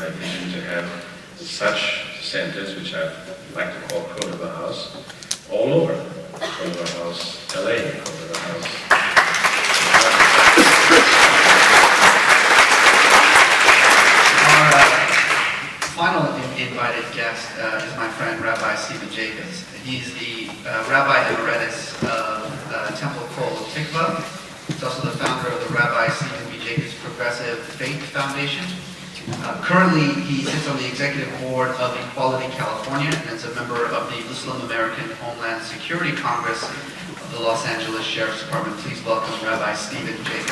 my vision to have such centers, which I like to call Cordova House, all over. Cordova House LA, Cordova House. Our final invited guest is my friend Rabbi Stephen Jacobs. He's the Rabbi Emeritus of Temple Kol Tikva. He's also the founder of the Rabbi Stephen B. Jacobs Progressive Faith Foundation. Currently, he sits on the executive board of Equality California and is a member of the Muslim American Homeland Security Congress of the Los Angeles Sheriff's Department. Please welcome Rabbi Stephen Jacobs.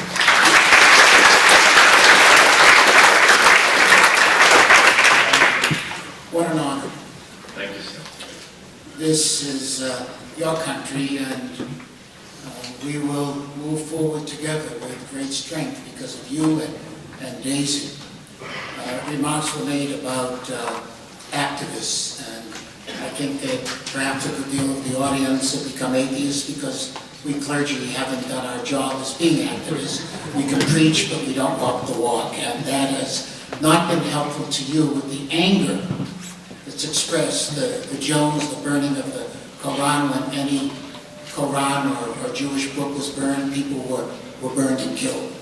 What an honor. Thank you, sir. This is your country, and we will move forward together with great strength because of you and Daisy. Remarks were made about activists, and I think that perhaps a good deal of the audience have become atheists because we clergy haven't done our job as being activists. We can preach, but we don't walk the walk, and that has not been helpful to you with the anger that's expressed, the Jones, the burning of the Quran. When any Quran or Jewish book was burned, people were burned and killed.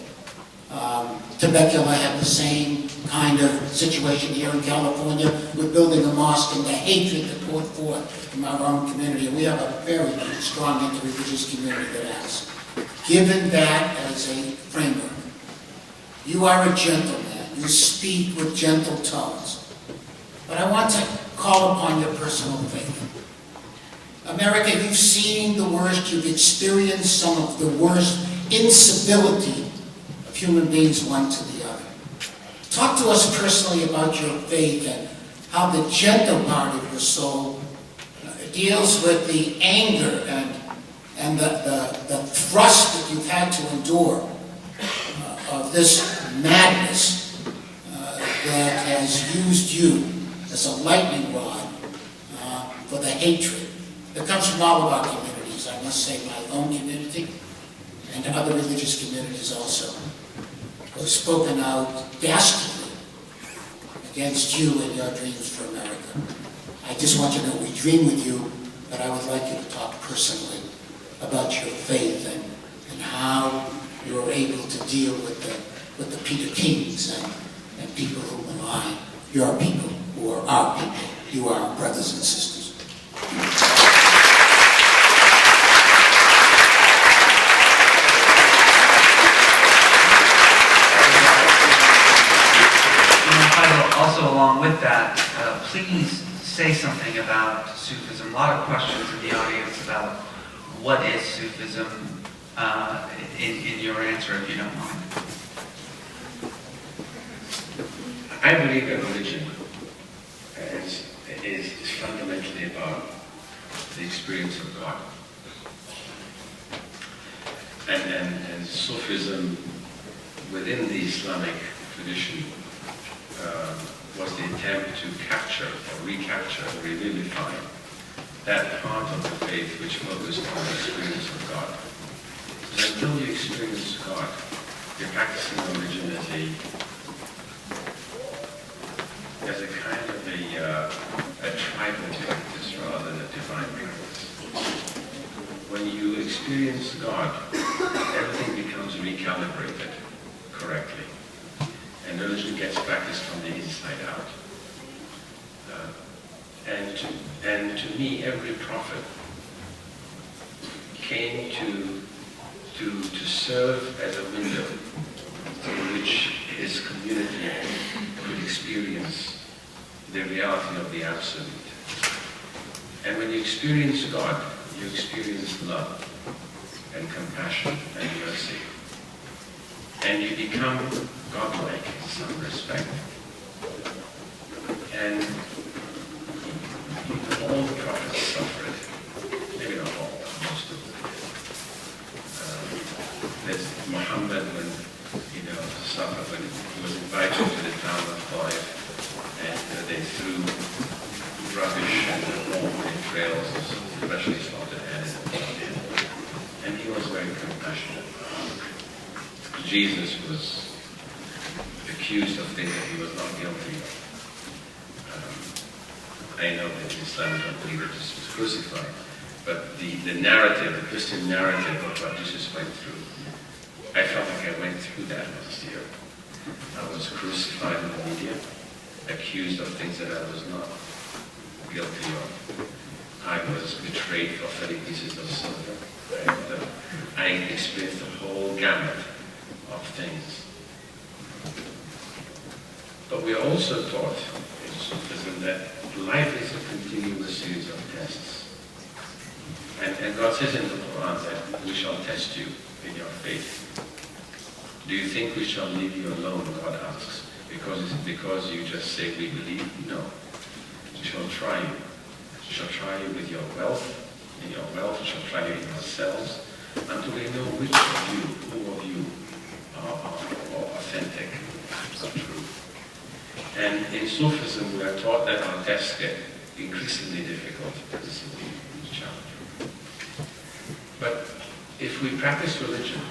Temecula had the same kind of situation here in California with building a mosque and the hatred that poured forth from our own community. And we have a very strong interreligious community that acts. Given that as a framework, you are a gentleman. You speak with gentle tones. But I want to call upon your personal faith. America, you've seen the worst. You've experienced some of the worst incivility of human beings one to the other. Talk to us personally about your faith and how the gentle part of your soul deals with the anger and the thrust that you've had to endure of this madness that has used you as a lightning rod for the hatred that comes from all of our communities. I must say my own community and other religious communities also, who have spoken out dastardly against you and your dreams for America. I just want you to know we dream with you, but I would like you to talk personally about your faith and how you are able to deal with the Peter Kings and people who malign your people, who are our people. You are our brothers and sisters. Also, along with that, please say something about Sufism. A lot of questions in the audience about what is Sufism in your answer, if you don't mind. I believe that religion is fundamentally about the experience of God. And Sufism within the Islamic tradition was the attempt to capture or recapture and revivify that part of the faith which focused on the experience of God. So until you experience God, you're practicing religion as a kind of a tribal practice rather than a divine practice. When you experience God, everything becomes recalibrated correctly. And religion gets practiced from the inside out. And to me, every prophet came to serve as a window through which his community could experience the reality of the absolute. And when you experience God, you experience love and compassion and mercy. And you become godlike in some respect. And all the prophets suffered. Maybe not all, most of them. There's Muhammad when, suffered when he was invited to the town of Taif, and they threw rubbish and all the trails, especially slaughtered animals on him. And he was very compassionate. Jesus was accused of things that he was not guilty of. I know that Islam don't believe that Jesus was crucified, but the narrative, the Christian narrative of what Jesus went through, I felt like I went through that last year. I was crucified in the media, accused of things that I was not guilty of. I was betrayed for 30 pieces of silver. And, I experienced the whole gamut of things. But we are also taught in Sufism that life is a continuous series of tests. And God says in the Quran that we shall test you in your faith. Do you think we shall leave you alone, God asks, because you just say we believe? No. We shall try you. We shall try you with your wealth. In your wealth, we shall try you in yourselves, until we know which of you, who of you are authentic, are true. And in Sufism, we are taught that our tests get increasingly difficult. This is the challenge. But if we practice religion,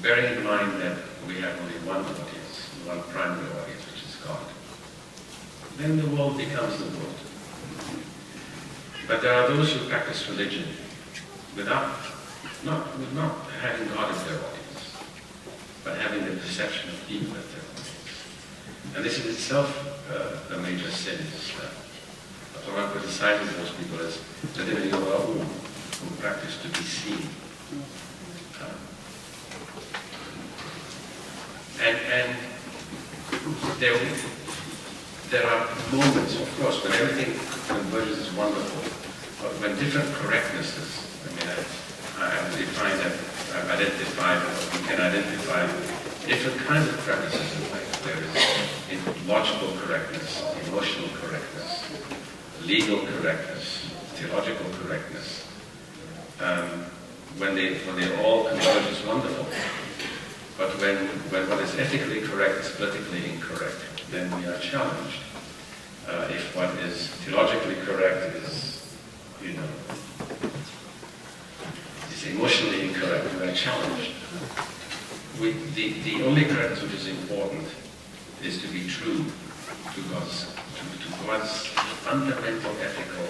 bearing in mind that we have only one audience, one primary audience, which is God, then the world becomes the world. But there are those who practice religion with not having God as their audience, but having the perception of people as their audience. And this is itself a major sin in Islam. The Quran criticizes those people as the living who practice to be seen. And there are moments, of course, when everything converges is wonderful, but when different correctnesses, I mean, I've defined that, I've identified, or we can identify different kinds of correctnesses in life. There is logical correctness, emotional correctness, legal correctness, theological correctness. When they all converge, it's wonderful. But when what is ethically correct is politically incorrect, then we are challenged. If what is theologically correct is, is emotionally incorrect, we are challenged. The only correctness which is important is to be true to God's fundamental ethical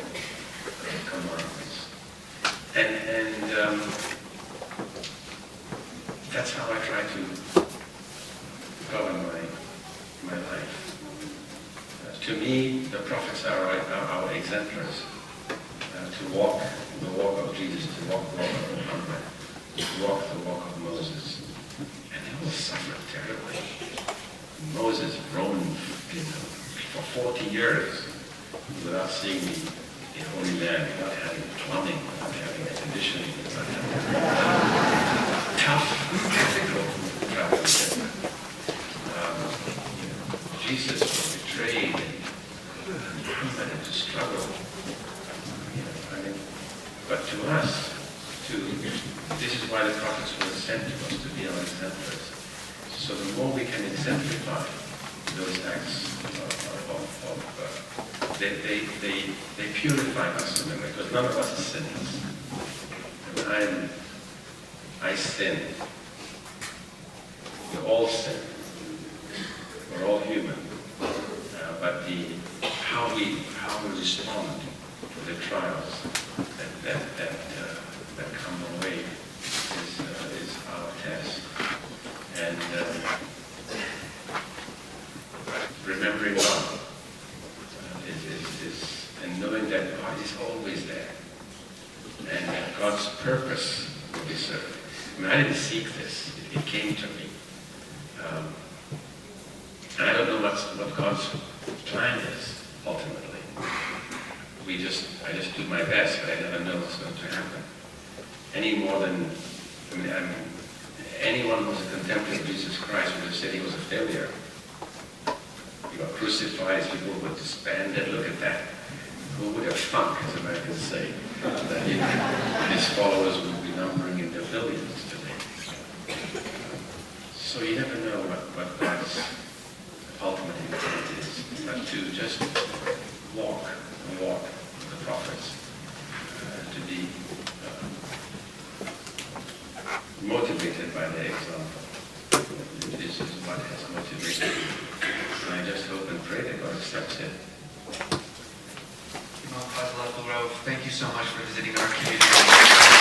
commandments. And that's how I try to govern my life. To me, the prophets are our exemplars. To walk the walk of Jesus, to walk the walk of Muhammad, to walk the walk of Moses. And they all suffered terribly. Moses roamed for 40 years without seeing the Holy Land, without having plumbing, without having air conditioning, without having tough, ethical travel. Jesus was betrayed and had to struggle. But to us, this is why the prophets were sent to us, to be our exemplars. So the more we can exemplify those acts they purify us in a way, because none of us are sinners. And I sin. We all sin. We're all human. But how we respond to the trials that come our way is our test. And remembering God and knowing that God is always there, and that God's purpose will be served. I mean, I didn't seek this; it came to me, and I don't know what God's plan is ultimately. I just do my best, but I never know what's going to happen. Any more than, anyone who was a contemporary of Jesus Christ would have said he was a failure. He got crucified, people were disbanded. Look at that. Who would have thunk, as Americans say, that his followers would be numbering in the billions today? So you never know what God's ultimate intent is, but to just walk with the prophets, to be motivated by their example. This is what has motivated me. And I just hope and pray that God accepts it Rauf, thank you so much for visiting our community.